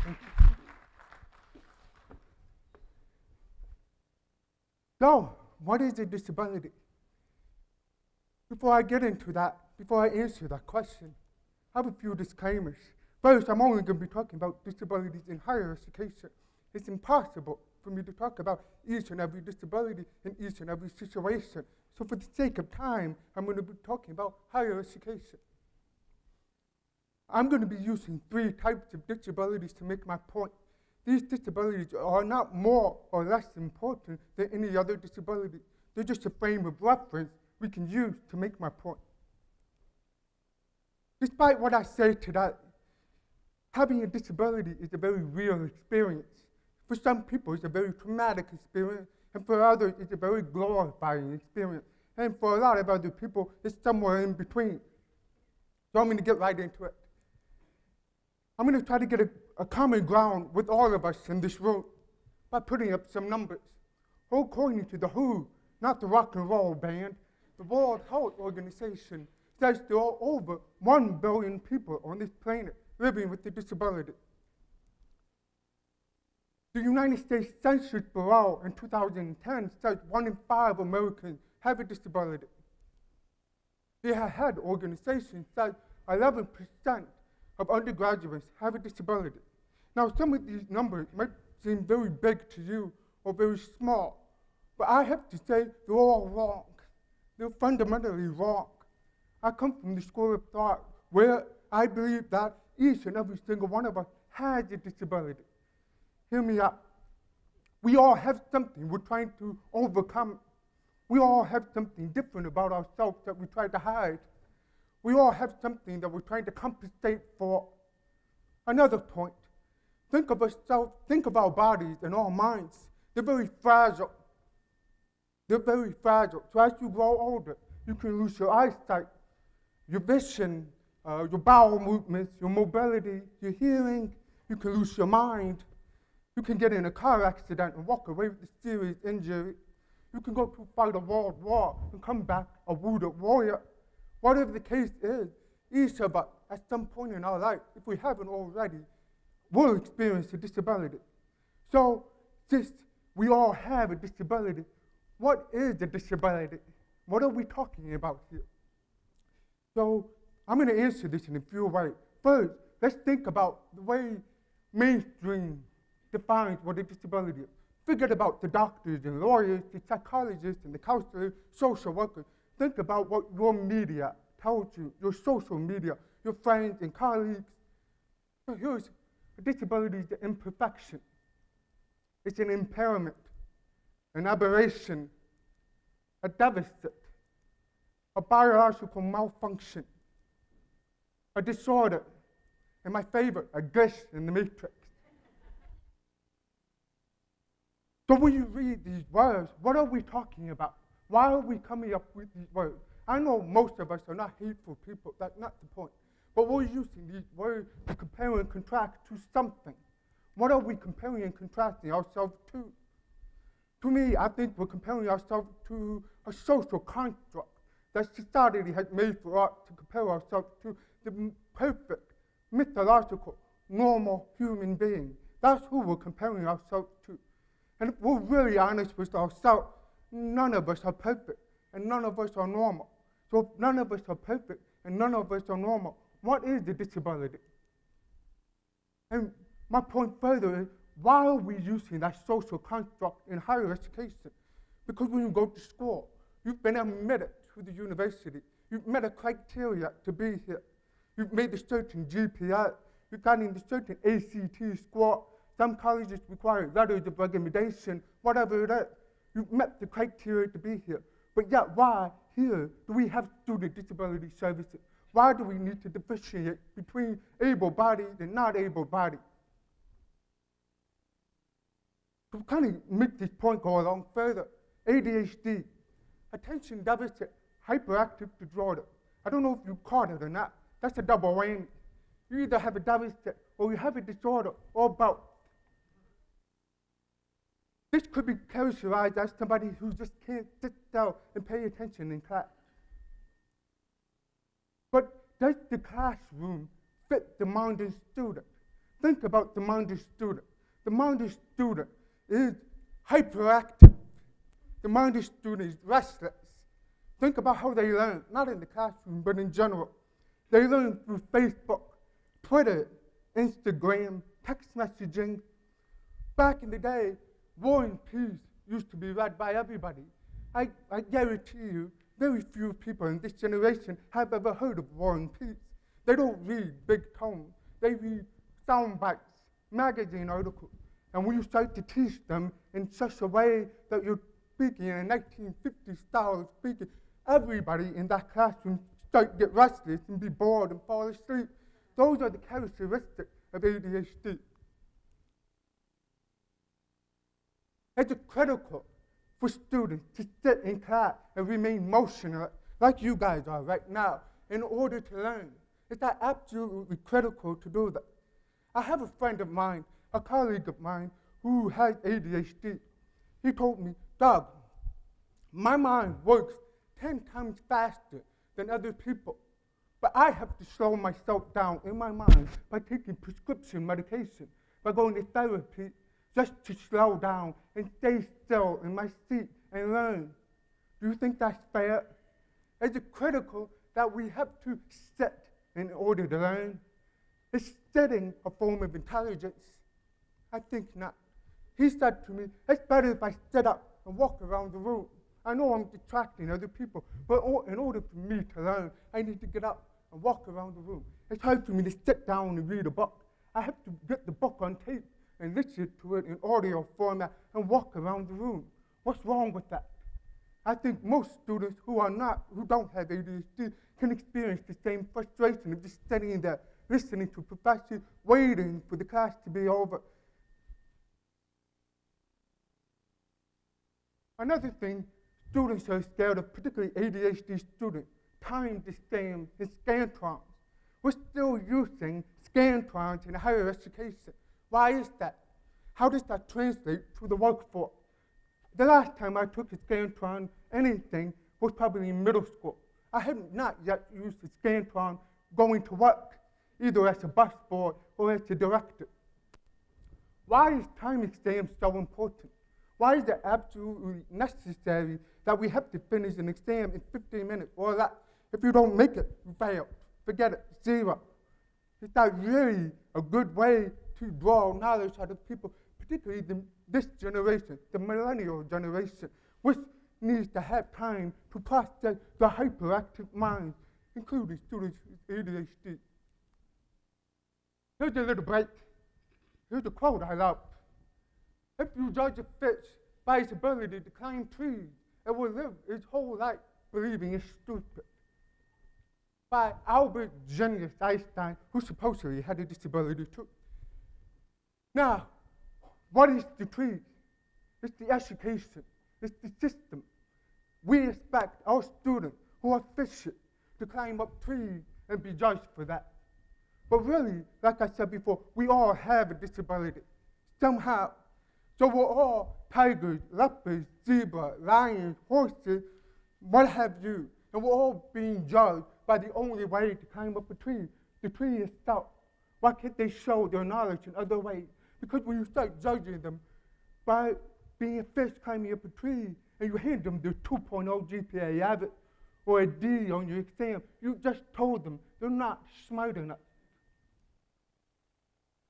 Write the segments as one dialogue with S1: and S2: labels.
S1: Thank you. So, what is a disability? Before I get into that, before I answer that question, I have a few disclaimers. First, I'm only going to be talking about disabilities in higher education. It's impossible for me to talk about each and every disability in each and every situation. So for the sake of time, I'm going to be talking about higher education. I'm going to be using 3 types of disabilities to make my point. These disabilities are not more or less important than any other disability. They're just a frame of reference we can use to make my point. Despite what I say today, having a disability is a very real experience. For some people, it's a very traumatic experience, and for others, it's a very glorifying experience. And for a lot of other people, it's somewhere in between. So I'm going to get right into it. I'm going to try to get a common ground with all of us in this room by putting up some numbers. According to the WHO, not the rock and roll band, the World Health Organization says there are over 1 billion people on this planet living with a disability. The United States Census Bureau in 2010 says 1 in 5 Americans have a disability. The HEAD organization says 11% of undergraduates have a disability. Now, some of these numbers might seem very big to you or very small, but I have to say they're all wrong. They're fundamentally wrong. I come from the school of thought where I believe that each and every single one of us has a disability. Hear me out. We all have something we're trying to overcome. We all have something different about ourselves that we try to hide. We all have something that we're trying to compensate for. Another point, think of our bodies and our minds. They're very fragile. They're very fragile. So as you grow older, you can lose your eyesight, your vision, your bowel movements, your mobility, your hearing. You can lose your mind. You can get in a car accident and walk away with a serious injury. You can go to fight a world war and come back a wounded warrior. Whatever the case is, each of us, at some point in our life, if we haven't already, will experience a disability. So, since we all have a disability, what is a disability? What are we talking about here? So, I'm going to answer this in a few ways. First, let's think about the way mainstream defines what a disability is. Forget about the doctors and lawyers, the psychologists and the counselors, social workers. Think about what your media tells you, your social media, your friends and colleagues. So here's a disability is an imperfection. It's an impairment, an aberration, a deficit, a biological malfunction, a disorder, and my favorite, a glitch in the matrix. So when you read these words, what are we talking about? Why are we coming up with these words? I know most of us are not hateful people, that's not the point. But we're using these words to compare and contrast to something. What are we comparing and contrasting ourselves to? To me, I think we're comparing ourselves to a social construct that society has made for us to compare ourselves to the perfect, mythological, normal human being. That's who we're comparing ourselves to. And if we're really honest with ourselves, none of us are perfect, and none of us are normal. So if none of us are perfect, and none of us are normal, what is the disability? And my point further is, why are we using that social construct in higher education? Because when you go to school, you've been admitted to the university. You've met a criteria to be here. You've made a certain GPA. You've gotten a certain ACT score. Some colleges require letters of recommendation, whatever it is. You've met the criteria to be here. But yet, why here do we have student disability services? Why do we need to differentiate between able-bodied and not able-bodied? To kind of make this point go along further, ADHD, attention deficit hyperactive disorder. I don't know if you caught it or not. That's a double whammy. You either have a deficit or you have a disorder or both. This could be characterized as somebody who just can't sit down and pay attention in class. But does the classroom fit the demanding student? Think about the minded student. The minded student is hyperactive. The minded student is restless. Think about how they learn, not in the classroom, but in general. They learn through Facebook, Twitter, Instagram, text messaging. Back in the day, War and Peace used to be read by everybody. I guarantee you, very few people in this generation have ever heard of War and Peace. They don't read big tomes. They read sound bites, magazine articles. And when you start to teach them in such a way that you're speaking in a 1950s style of speaking, everybody in that classroom start to get restless and be bored and fall asleep. Those are the characteristics of ADHD. It's critical for students to sit in class and remain motionless, like you guys are right now, in order to learn. It's absolutely critical to do that. I have a friend of mine, a colleague of mine, who has ADHD. He told me, Doug, my mind works 10 times faster than other people, but I have to slow myself down in my mind by taking prescription medication, by going to therapy, just to slow down and stay still in my seat and learn. Do you think that's fair? Is it critical that we have to sit in order to learn? Is sitting a form of intelligence? I think not. He said to me, it's better if I sit up and walk around the room. I know I'm distracting other people, but in order for me to learn, I need to get up and walk around the room. It's hard for me to sit down and read a book. I have to get the book on tape and listen to it in audio format and walk around the room. What's wrong with that? I think most students who don't have ADHD can experience the same frustration of just sitting there, listening to professors, waiting for the class to be over. Another thing students are scared of, particularly ADHD students, timed exams and scantrons. We're still using scantrons in higher education. Why is that? How does that translate to the workforce? The last time I took a scantron, anything, was probably in middle school. I had not yet used a scantron going to work, either as a busboy or as a director. Why is time exams so important? Why is it absolutely necessary that we have to finish an exam in 15 minutes or less? If you don't make it, you fail. Forget it, 0. Is that really a good way to draw knowledge out of people, particularly this generation, the millennial generation, which needs to have time to process the hyperactive minds, including students with ADHD. Here's a little break. Here's a quote I love. If you judge a fish by its ability to climb trees, it will live its whole life believing it's stupid. By Albert Genius Einstein, who supposedly had a disability too. Now, what is the tree? It's the education. It's the system. We expect our students who are fishes to climb up trees and be judged for that. But really, like I said before, we all have a disability, somehow. So we're all tigers, leopards, zebras, lions, horses, what have you. And we're all being judged by the only way to climb up a tree, the tree itself. Why can't they show their knowledge in other ways? Because when you start judging them by being a fish climbing up a tree, and you hand them their 2.0 GPA average or a D on your exam, you just told them they're not smart enough.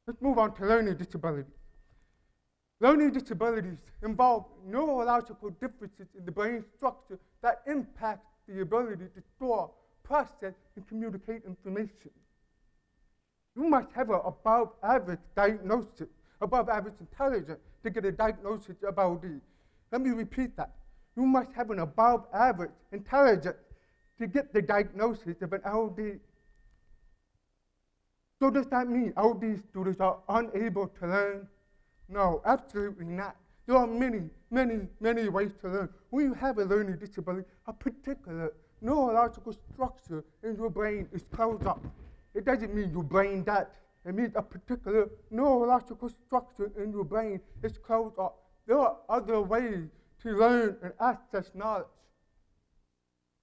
S1: Let's move on to learning disabilities. Learning disabilities involve neurological differences in the brain structure that impact the ability to store, process, and communicate information. You must have an above-average diagnosis, above-average intelligence to get a diagnosis of LD. Let me repeat that. You must have an above-average intelligence to get the diagnosis of an LD. So does that mean LD students are unable to learn? No, absolutely not. There are many, many, many ways to learn. When you have a learning disability, a particular neurological structure in your brain is closed up. It doesn't mean your brain dead. It means a particular neurological structure in your brain is closed up. There are other ways to learn and access knowledge.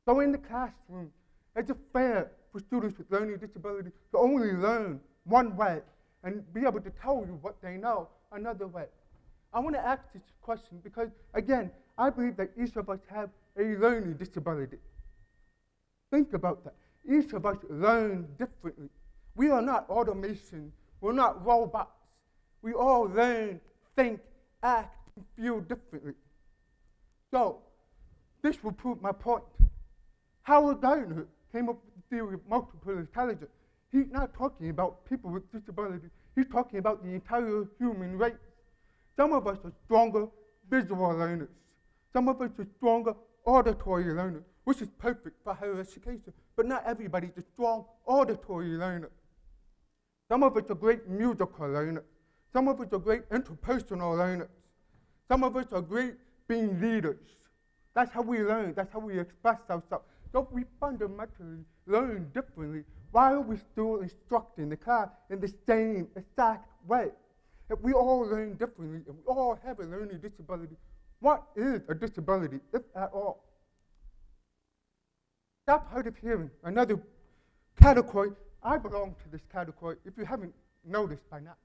S1: So in the classroom, it's fair for students with learning disabilities to only learn one way, and be able to tell you what they know another way. I want to ask this question because, again, I believe that each of us have a learning disability. Think about that. Each of us learn differently. We are not automation. We're not robots. We all learn, think, act, and feel differently. So, this will prove my point. Howard Gardner came up with the theory of multiple intelligence. He's not talking about people with disabilities. He's talking about the entire human race. Some of us are stronger visual learners. Some of us are stronger auditory learners, which is perfect for higher education, but not everybody's a strong auditory learner. Some of us are great musical learners. Some of us are great interpersonal learners. Some of us are great being leaders. That's how we learn. That's how we express ourselves. So we fundamentally learn differently. Why are we still instructing the class in the same exact way? If we all learn differently and we all have a learning disability, what is a disability, if at all? Deaf, hard of hearing, another category. I belong to this category, if you haven't noticed by now.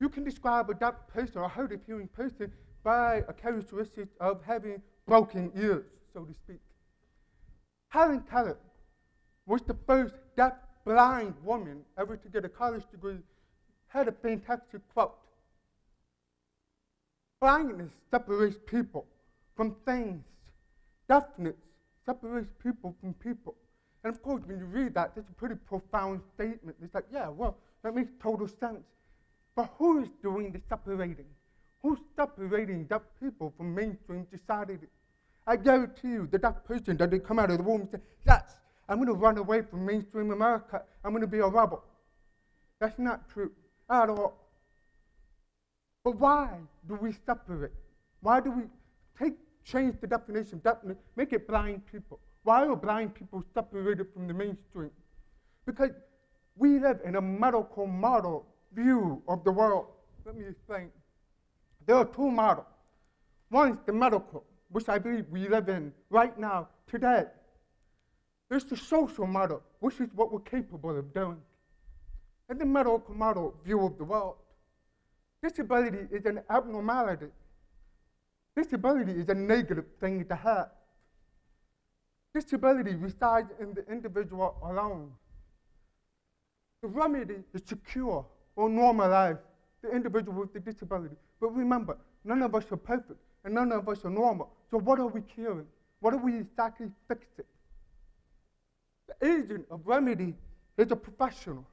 S1: You can describe a deaf person or a hard of hearing person by a characteristic of having broken ears, so to speak. Helen Keller was the first deaf blind woman ever to get a college degree, had a fantastic quote. Blindness separates people from things. Deafness separates people from people. And of course, when you read that, that's a pretty profound statement. It's like, yeah, well, that makes total sense. But who is doing the separating? Who's separating deaf people from mainstream society? I guarantee you, the deaf person that they come out of the room and say, yes, I'm going to run away from mainstream America. I'm going to be a rebel. That's not true at all. But why do we separate? Why do we change the definition of deafness, make it blind people? Why are blind people separated from the mainstream? Because we live in a medical model view of the world. Let me explain. There are two models. One is the medical, which I believe we live in right now, today. There's the social model, which is what we're capable of doing. And the medical model view of the world. Disability is an abnormality. Disability is a negative thing to have. Disability resides in the individual alone. The remedy is to cure or normalize the individual with the disability. But remember, none of us are perfect, and none of us are normal. So what are we curing? What are we exactly fixing? The agent of remedy is a professional.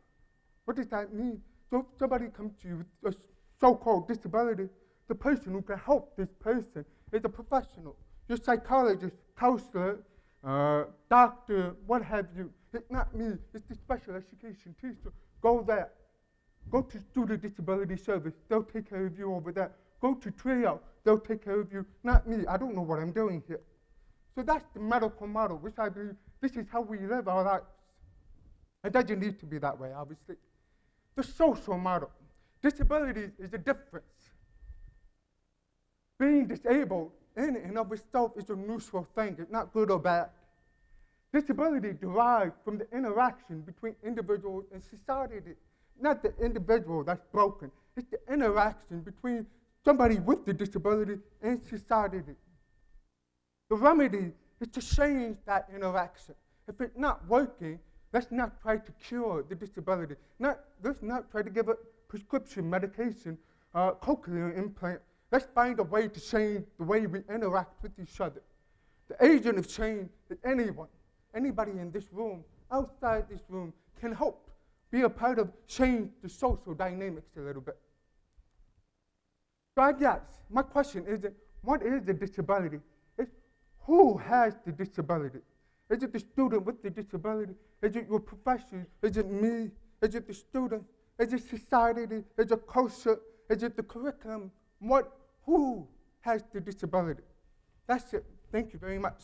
S1: What does that mean? So if somebody comes to you with a so-called disability, the person who can help this person is a professional. Your psychologist, counselor, doctor, what have you. It's not me, it's the special education teacher. Go there. Go to Student Disability Service, they'll take care of you over there. Go to TRIO, they'll take care of you. Not me, I don't know what I'm doing here. So that's the medical model, which I believe this is how we live our lives. It doesn't need to be that way, obviously. The social model. Disability is a difference. Being disabled in and of itself is a neutral thing. It's not good or bad. Disability derives from the interaction between individuals and society. Not the individual that's broken. It's the interaction between somebody with the disability and society. The remedy is to change that interaction. If it's not working, let's not try to cure the disability. Let's not try to give it prescription medication, cochlear implant. Let's find a way to change the way we interact with each other. The agent of change is anyone. Anybody in this room, outside this room, can help be a part of change the social dynamics a little bit. So I guess my question isn't, what is the disability? It's who has the disability? Is it the student with the disability? Is it your professor? Is it me? Is it the student? Is it society? Is it culture? Is it the curriculum? Who has the disability? That's it. Thank you very much.